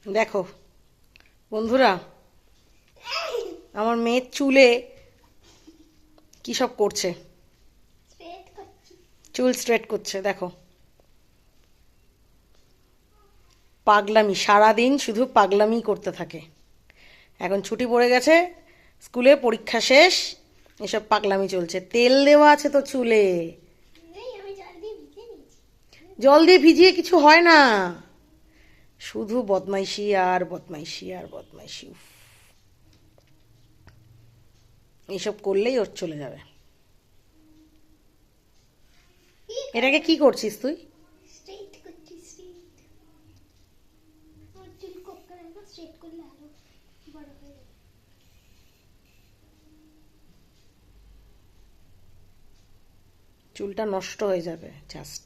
দেখো বন্ধুরা, আমার মেয়ের চুলে কি সব করছে। চুল স্ট্রেট করছে, দেখো। পাগলামি, সারাদিন শুধু পাগলামি করতে থাকে। এখন ছুটি পড়ে গেছে, স্কুলে পরীক্ষা শেষ, এসব পাগলামি চলছে। তেল দেওয়া আছে তো চুলে। জল দিয়ে ভিজিয়ে কিছু হয় না, শুধু বদমাইশি আর বদমাইশি আর বদমাইশি। উফ, এইসব করলেই ওর চলে যাবে। এটাকে কি করছিস তুই? চুলটা নষ্ট হয়ে যাবে জাস্ট।